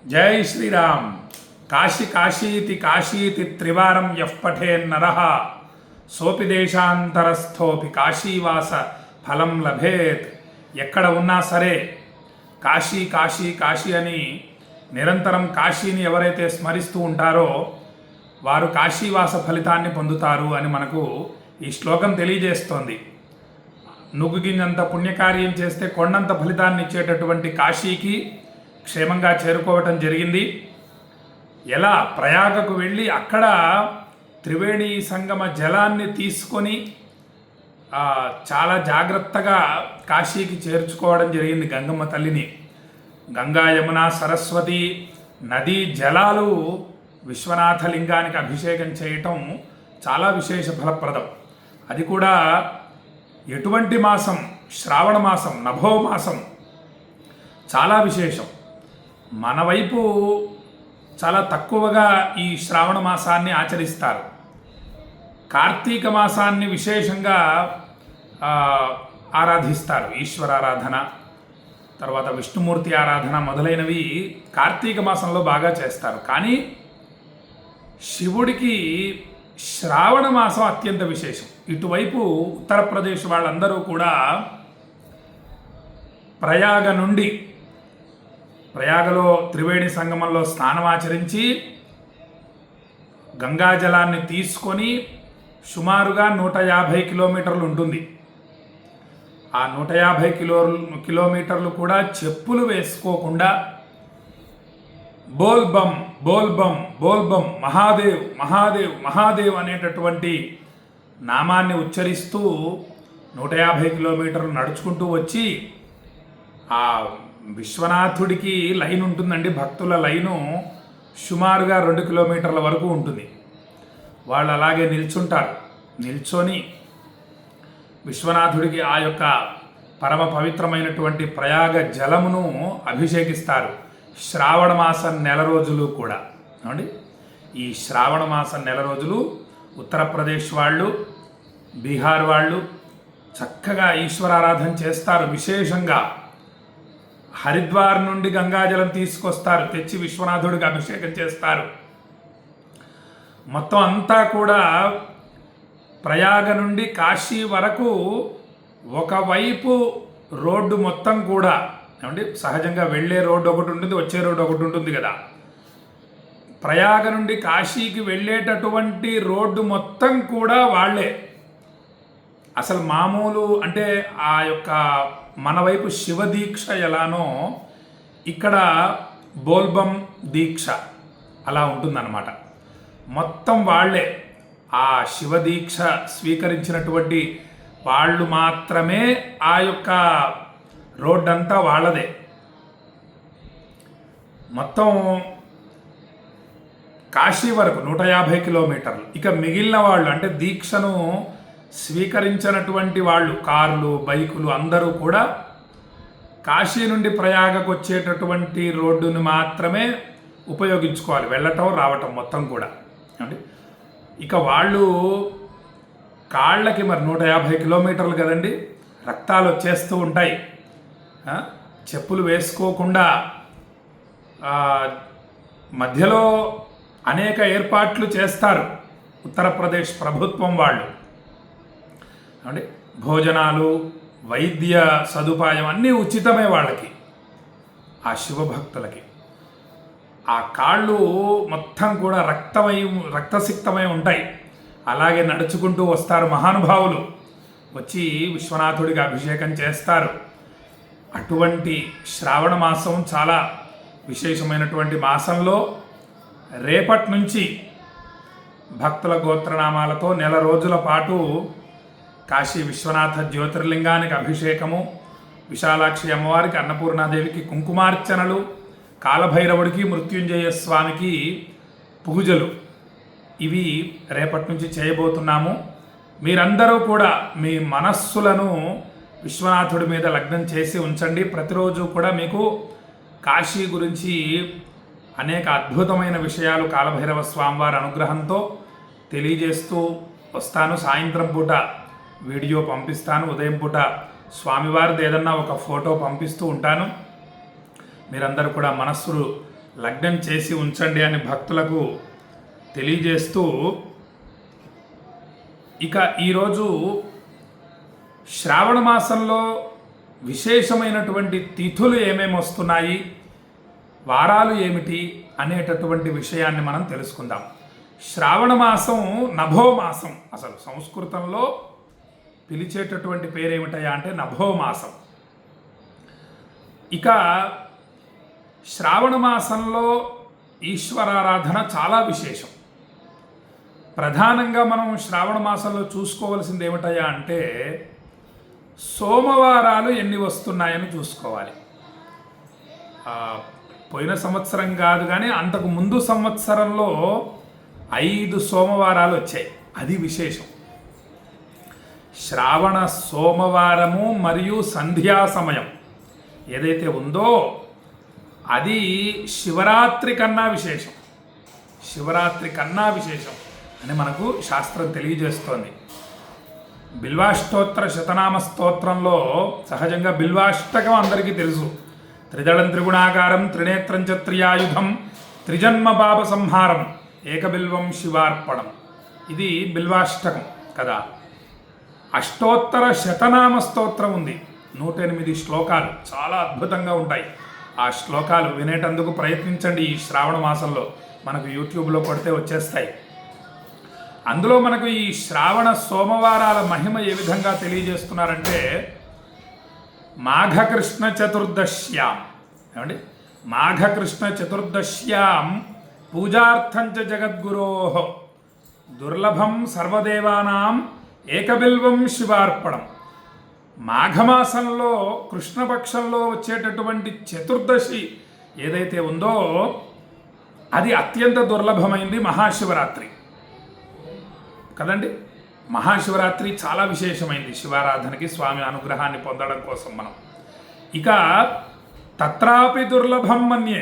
జై శ్రీరామ్. కాశీ కాశీతి కాశీతి త్రివారం యః పఠేన్నరః సోపి దేశాంతరస్థోపి కాశీవాస ఫలం లభేత్. ఎక్కడ ఉన్నా సరే కాశీ కాశీ కాశీ అని నిరంతరం కాశీని ఎవరైతే స్మరిస్తూ ఉంటారో వారు కాశీవాస ఫలితాన్ని పొందుతారు అని మనకు ఈ శ్లోకం తెలియజేస్తోంది. నుగ్గుగింజంత పుణ్యకార్యం చేస్తే కొండంత ఫలితాన్ని ఇచ్చేటటువంటి కాశీకి క్షేమంగా చేరుకోవటం జరిగింది. ఎలా ప్రయాగకు వెళ్ళి అక్కడ త్రివేణి సంగమ జలాన్ని తీసుకొని చాలా జాగ్రత్తగా కాశీకి చేర్చుకోవడం జరిగింది. గంగమ్మ తల్లిని గంగా యమున సరస్వతి నదీ జలాలు విశ్వనాథ లింగానికి అభిషేకం చేయటం చాలా విశేష ఫలప్రదం. అది కూడా ఎటువంటి మాసం? శ్రావణ మాసం, నభో మాసం చాలా విశేషం. మన వైపు చాలా తక్కువగా ఈ శ్రావణ మాసాన్ని ఆచరిస్తారు. కార్తీక మాసాన్ని విశేషంగా ఆరాధిస్తారు. ఈశ్వరారాధన, తర్వాత విష్ణుమూర్తి ఆరాధన మొదలైనవి కార్తీక మాసంలో బాగా చేస్తారు. కానీ శివుడికి శ్రావణ మాసం అత్యంత విశేషం. ఇటువైపు ఉత్తరప్రదేశ్ వాళ్ళందరూ కూడా ప్రయాగలో త్రివేణి సంగమంలో స్నానమాచరించి గంగాజలాన్ని తీసుకొని సుమారుగా 150 కిలోమీటర్లు ఉంటుంది. ఆ 150 కిలోమీటర్లు కూడా చెప్పులు వేసుకోకుండా బోల్బం బోల్బం బోల్బం మహాదేవ్ మహాదేవ్ మహాదేవ్ అనేటటువంటి నామాన్ని ఉచ్చరిస్తూ 150 కిలోమీటర్లు నడుచుకుంటూ వచ్చి ఆ విశ్వనాథుడికి లైన్ ఉంటుందండి. భక్తుల లైను సుమారుగా 2 కిలోమీటర్ల వరకు ఉంటుంది. వాళ్ళు అలాగే నిల్చుంటారు. నిల్చొని విశ్వనాథుడికి ఆ యొక్క పరమ పవిత్రమైనటువంటి ప్రయాగ జలమును అభిషేకిస్తారు. శ్రావణ మాసం నెల రోజులు కూడా ఏమండి. ఈ శ్రావణ మాసం నెల రోజులు ఉత్తరప్రదేశ్ వాళ్ళు, బీహార్ వాళ్ళు చక్కగా ఈశ్వరారాధన చేస్తారు. విశేషంగా హరిద్వార్ నుండి గంగాజలం తీసుకొస్తారు, తెచ్చి విశ్వనాథుడికి అభిషేకం చేస్తారు. మొత్తం అంతా కూడా ప్రయాగ నుండి కాశీ వరకు ఒకవైపు రోడ్డు మొత్తం కూడా ఏమండి, సహజంగా వెళ్ళే రోడ్డు ఒకటి ఉంటుంది, వచ్చే రోడ్డు ఒకటి ఉంటుంది కదా. ప్రయాగ నుండి కాశీకి వెళ్ళేటటువంటి రోడ్డు మొత్తం కూడా వాళ్ళే. అసలు మామూలు అంటే ఆ యొక్క మన వైపు శివ దీక్ష ఎలానో ఇక్కడ బోల్బం దీక్ష అలా ఉంటుందన్నమాట. మొత్తం వాళ్ళే. ఆ శివ దీక్ష స్వీకరించినటువంటి వాళ్ళు మాత్రమే ఆ యొక్క రోడ్డంతా వాళ్ళదే. మొత్తం కాశీ వరకు 150 కిలోమీటర్లు. ఇక మిగిలిన వాళ్ళు అంటే దీక్షను స్వీకరించినటువంటి వాళ్ళు, కార్లు, బైకులు అందరూ కూడా కాశీ నుండి ప్రయాగకు వచ్చేటటువంటి రోడ్డుని మాత్రమే ఉపయోగించుకోవాలి, వెళ్ళటం రావటం మొత్తం కూడా అంటే. ఇక వాళ్ళు కాళ్ళకి మరి 150 కిలోమీటర్లు కదండి, రక్తాలు వచ్చేస్తూ ఉంటాయి. చెప్పులు వేసుకోకుండా మధ్యలో అనేక ఏర్పాట్లు చేస్తారు ఉత్తరప్రదేశ్ ప్రభుత్వం వాళ్ళు అంటే. భోజనాలు, వైద్య సదుపాయం అన్నీ ఉచితమే వాళ్ళకి, ఆ శివభక్తులకి. ఆ కాళ్ళు మొత్తం కూడా రక్తసిక్తమై ఉంటాయి. అలాగే నడుచుకుంటూ వస్తారు మహానుభావులు, వచ్చి విశ్వనాథుడికి అభిషేకం చేస్తారు. అటువంటి శ్రావణ మాసం చాలా విశేషమైనటువంటి మాసంలో రేపటి నుంచి భక్తుల గోత్రనామాలతో నెల రోజుల పాటు కాశీ విశ్వనాథ జ్యోతిర్లింగానికి అభిషేకము, విశాలాక్షి అమ్మవారికి, అన్నపూర్ణాదేవికి కుంకుమార్చనలు, కాలభైరవుడికి, మృత్యుంజయ స్వామికి పూజలు, ఇవి రేపటి నుంచి చేయబోతున్నాము. మీరందరూ కూడా మీ మనస్సులను విశ్వనాథుడి మీద లగ్నం చేసి ఉంచండి. ప్రతిరోజు కూడా మీకు కాశీ గురించి అనేక అద్భుతమైన విషయాలు కాలభైరవ స్వామివారి అనుగ్రహంతో తెలియజేస్తూ వస్తాను. సాయంత్రం పూట వీడియో పంపిస్తాను, ఉదయం పూట స్వామివారిది ఏదన్నా ఒక ఫోటో పంపిస్తూ ఉంటాను. మీరందరూ కూడా మనస్సులు లగ్నం చేసి ఉంచండి అని భక్తులకు తెలియజేస్తూ, ఇక ఈరోజు శ్రావణ మాసంలో విశేషమైనటువంటి తిథులు ఏమేమి వస్తున్నాయి, వారాలు ఏమిటి అనేటటువంటి విషయాన్ని మనం తెలుసుకుందాం. శ్రావణ మాసం నభోమాసం. అసలు సంస్కృతంలో పిలిచేటటువంటి పేరేమిటయా అంటే నభోమాసం. ఇక శ్రావణ మాసంలో ఈశ్వరారాధన చాలా విశేషం. ప్రధానంగా మనం శ్రావణ మాసంలో చూసుకోవాల్సింది ఏమిటయా అంటే సోమవారాలు ఎన్ని వస్తున్నాయని చూసుకోవాలి. పోయిన సంవత్సరం కాదు కానీ అంతకు ముందు సంవత్సరంలో 5 సోమవారాలు వచ్చాయి. అది విశేషం. శ్రావణ సోమవారము మరియు సంధ్యా సమయం ఏదైతే ఉందో అది శివరాత్రి కన్నా విశేషం. శివరాత్రి కన్నా విశేషం అని మనకు శాస్త్రం తెలియజేస్తోంది. బిల్వాష్టోత్తర శతనామ స్తోత్రంలో సహజంగా బిల్వాష్టకం అందరికీ తెలుసు. త్రిదళం త్రిగుణాకారం త్రినేత్రం చ త్రియాయుధం త్రిజన్మ పాప సంహారం ఏకబిల్వం శివార్పణం. ఇది బిల్వాష్టకం కదా. అష్టోత్తర శతనామ స్తోత్రం ఉంది. 108 శ్లోకాలు చాలా అద్భుతంగా ఉంటాయి. ఆ శ్లోకాలు వినేటందుకు ప్రయత్నించండి. ఈ శ్రావణ మాసంలో మనకు యూట్యూబ్లో కొడితే వచ్చేస్తాయి. అందులో మనకు ఈ శ్రావణ సోమవారాల మహిమ ఏ విధంగా తెలియజేస్తున్నారంటే మాఘకృష్ణ చతుర్దశ్యాం. ఏమండి? మాఘకృష్ణ చతుర్దశ్యాం పూజార్థంచ జగద్గురో దుర్లభం సర్వదేవానాం ఏకబిల్వం శివార్పణం. మాఘమాసంలో కృష్ణపక్షంలో వచ్చేటటువంటి చతుర్దశి ఏదైతే ఉందో అది అత్యంత దుర్లభమైంది మహాశివరాత్రి కదండి. మహాశివరాత్రి చాలా విశేషమైంది శివారాధనకి, స్వామి అనుగ్రహాన్ని పొందడం కోసం మనం. ఇక తత్రాపి దుర్లభం మన్యే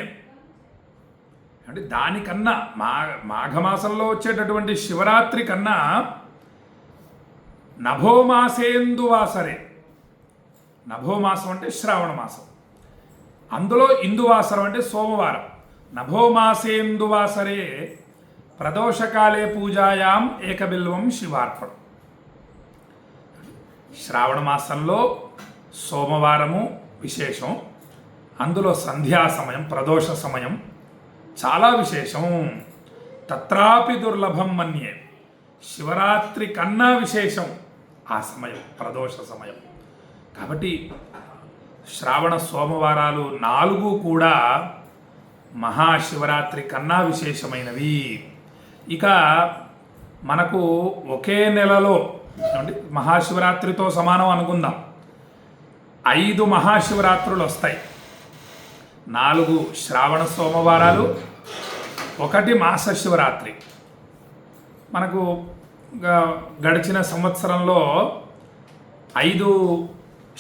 అంటే దానికన్నా మాఘమాసంలో వచ్చేటటువంటి శివరాత్రి కన్నా నభోమాసేందువాసరే. నభోమాసం అంటే శ్రావణ మాసం, అందులో ఇందువాసరం అంటే సోమవారం. నభోమాసేందువాసరే ప్రదోషకాలే పూజాయాం ఏకబిల్వం శివార్పణం. శ్రావణ మాసంలో సోమవారము విశేషం, అందులో సంధ్యా సమయం ప్రదోష సమయం చాలా విశేషం. తత్రాపి దుర్లభం మన్యే. శివరాత్రి కన్నా విశేషం ఆ సమయం, ప్రదోష సమయం. కాబట్టి శ్రావణ సోమవారాలు 4 కూడా మహాశివరాత్రి కన్నా విశేషమైనవి. ఇక మనకు ఒకే నెలలో మహాశివరాత్రితో సమానం అనుకుందాం. 5 మహాశివరాత్రులు వస్తాయి. 4 శ్రావణ సోమవారాలు, 1 మాస శివరాత్రి. మనకు గడిచిన సంవత్సరంలో 5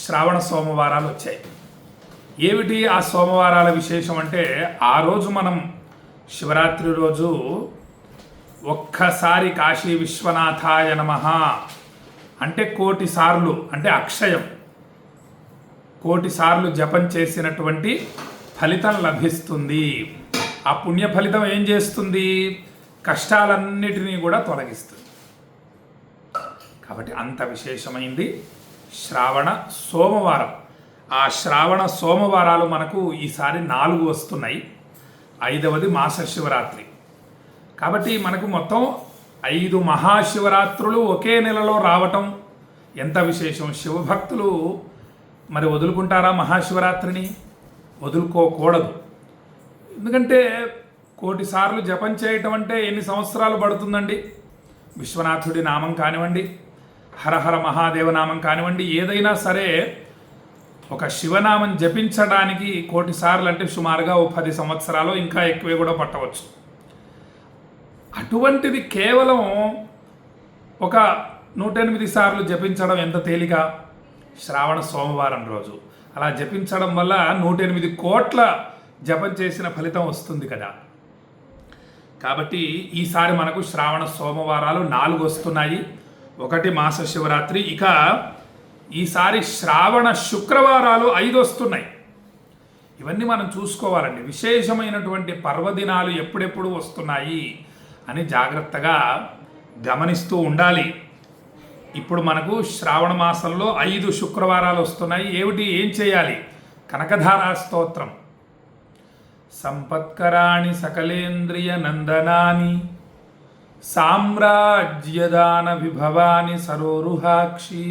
శ్రావణ సోమవారాలు వచ్చాయి. ఏమిటి ఆ సోమవారాల విశేషం అంటే ఆ రోజు మనం శివరాత్రి రోజు ఒక్కసారి కాశీ విశ్వనాథాయ నమః అంటే 1,000,000 సార్లు, అంటే అక్షయం 1,000,000 సార్లు జపం చేసినటువంటి ఫలితం లభిస్తుంది. ఆ పుణ్య ఫలితం ఏం చేస్తుంది? కష్టాలన్నిటినీ కూడా తొలగిస్తుంది. కాబట్టి అంత విశేషమైంది శ్రావణ సోమవారం. ఆ శ్రావణ సోమవారాలు మనకు ఈసారి 4 వస్తున్నాయి. 5వది మాస శివరాత్రి. కాబట్టి మనకు మొత్తం 5 మహాశివరాత్రులు ఒకే నెలలో రావటం ఎంత విశేషం. శివభక్తులు మరి వదులుకుంటారా మహాశివరాత్రిని? వదులుకోకూడదు. ఎందుకంటే 1,000,000 సార్లు జపం చేయటం అంటే ఎన్ని సంవత్సరాలు పడుతుందండి? విశ్వనాథుడి నామం కానివ్వండి, హరహర మహాదేవ నామం కానివ్వండి, ఏదైనా సరే ఒక శివనామం జపించడానికి 1,000,000 సార్లు అంటే సుమారుగా 10 సంవత్సరాలు ఇంకా ఎక్కువే కూడా పట్టవచ్చు. అటువంటిది కేవలం ఒక 108 సార్లు జపించడం ఎంత తేలిక శ్రావణ సోమవారం రోజు. అలా జపించడం వల్ల 108 కోట్ల జపం చేసిన ఫలితం వస్తుంది కదా. కాబట్టి ఈసారి మనకు శ్రావణ సోమవారాలు 4 వస్తున్నాయి. 1 మాస శివరాత్రి. ఇక ఈసారి శ్రావణ శుక్రవారాలు 5 వస్తున్నాయి. ఇవన్నీ మనం చూసుకోవాలండి. విశేషమైనటువంటి పర్వదినాలు ఎప్పుడెప్పుడు వస్తున్నాయి అని జాగ్రత్తగా గమనిస్తూ ఉండాలి. ఇప్పుడు మనకు శ్రావణ మాసంలో 5 శుక్రవారాలు వస్తున్నాయి. ఏం చేయాలి? కనకధారా స్తోత్రం. సంపత్కరాణి సకలేంద్రియ నందనాని సామ్రాజ్యదాన విభవాని సరోరుహాక్షి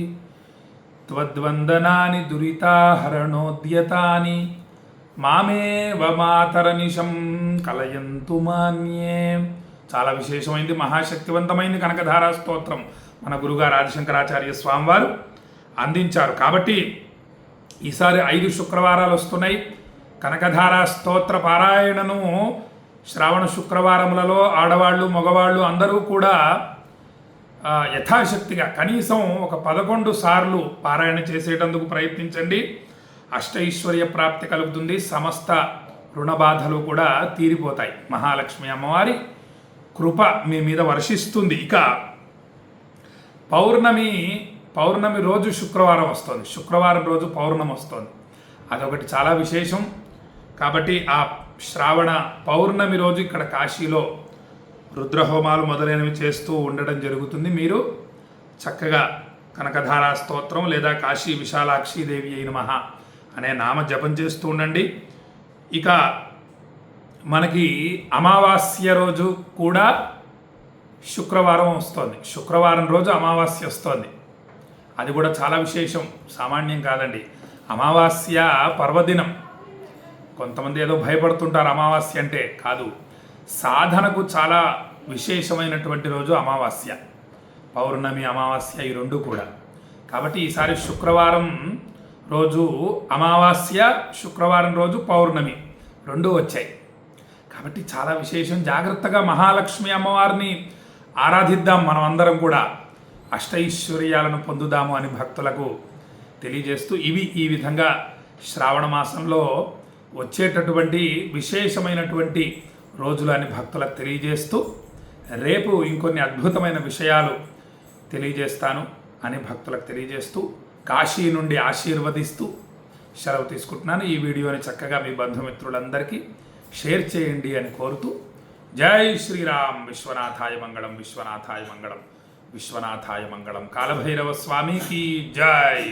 త్వద్వందనాని దురితాహరణోద్యతాని మామేవ మాతరనిశం కలయంతు మాన్యే. చాలా విశేషమైంది, మహాశక్తివంతమైంది కనకధారా స్తోత్రం మన గురుగారు ఆదిశంకరాచార్య స్వామివారు అందించారు. కాబట్టి ఈసారి 5 శుక్రవారాలు వస్తున్నాయి. కనకధారా స్తోత్ర పారాయణను శ్రావణ శుక్రవారములలో ఆడవాళ్ళు మగవాళ్ళు అందరూ కూడా యథాశక్తిగా కనీసం ఒక 11 సార్లు పారాయణ చేసేటందుకు ప్రయత్నించండి. అష్టైశ్వర్య ప్రాప్తి కలుగుతుంది. సమస్త రుణ బాధలు కూడా తీరిపోతాయి. మహాలక్ష్మి అమ్మవారి కృప మీ మీద వర్షిస్తుంది. ఇక పౌర్ణమి రోజు శుక్రవారం వస్తుంది. శుక్రవారం రోజు పౌర్ణమి వస్తుంది. అదొకటి చాలా విశేషం. కాబట్టి ఆ శ్రావణ పౌర్ణమి రోజు ఇక్కడ కాశీలో రుద్రహోమాలు మొదలైనవి చేస్తూ ఉండడం జరుగుతుంది. మీరు చక్కగా కనకధారా స్తోత్రం లేదా కాశీ విశాలాక్షి దేవి అయిన మహా అనే నామ జపం చేస్తూ ఉండండి. ఇక మనకి అమావాస్య రోజు కూడా శుక్రవారం వస్తుంది. శుక్రవారం రోజు అమావాస్య వస్తుంది. అది కూడా చాలా విశేషం, సామాన్యం కాదండి. అమావాస్య పర్వదినం. కొంతమంది ఏదో భయపడుతుంటారు అమావాస్య అంటే. కాదు, సాధనకు చాలా విశేషమైనటువంటి రోజు అమావాస్య. పౌర్ణమి అమావాస్య ఈ రెండు కూడా. కాబట్టి ఈసారి శుక్రవారం రోజు అమావాస్య, శుక్రవారం రోజు పౌర్ణమి రెండూ వచ్చాయి. కాబట్టి చాలా విశేషం. జాగ్రత్తగా మహాలక్ష్మి అమ్మవారిని ఆరాధిద్దాం. మనం అందరం కూడా అష్టైశ్వర్యాలను పొందుదాము అని భక్తులకు తెలియజేస్తూ ఇవి ఈ విధంగా శ్రావణ మాసంలో వచ్చేటటువంటి విశేషమైనటువంటి రోజులు అని భక్తులకు తెలియజేస్తూ రేపు ఇంకొన్ని అద్భుతమైన విషయాలు తెలియజేస్తాను అని భక్తులకు తెలియజేస్తూ కాశీ నుండి ఆశీర్వదిస్తూ సెలవు తీసుకుంటున్నాను. ఈ వీడియోని చక్కగా మీ బంధుమిత్రులందరికీ షేర్ చేయండి అని కోరుతూ జై శ్రీరామ్. విశ్వనాథాయ మంగళం, విశ్వనాథాయ మంగళం, విశ్వనాథాయ మంగళం. కాలభైరవ స్వామికి జై.